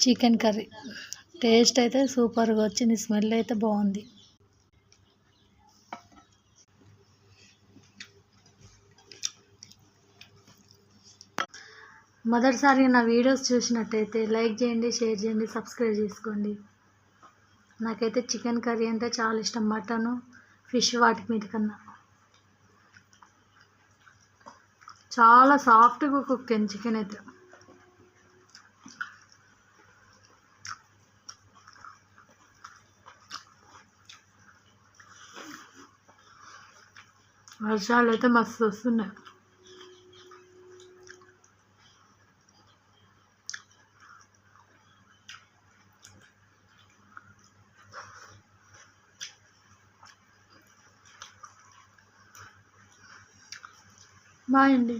Chicken curry taste అయితే సూపర్గా వచ్చింది, స్మెల్ అయితే బాగుంది. మొదటిసారి నా వీడియోస్ చూసినట్టయితే లైక్ చేయండి, షేర్ చేయండి, సబ్స్క్రైబ్ చేసుకోండి. నాకైతే చికెన్ కర్రీ అంటే చాలా ఇష్టం, మటను ఫిష్ వాటి మీద కన్నా. చాలా సాఫ్ట్గా కుక్ అయింది చికెన్ అయితే. వర్షాలు అయితే మస్తు వస్తున్నాయి. బాయ్ అండి.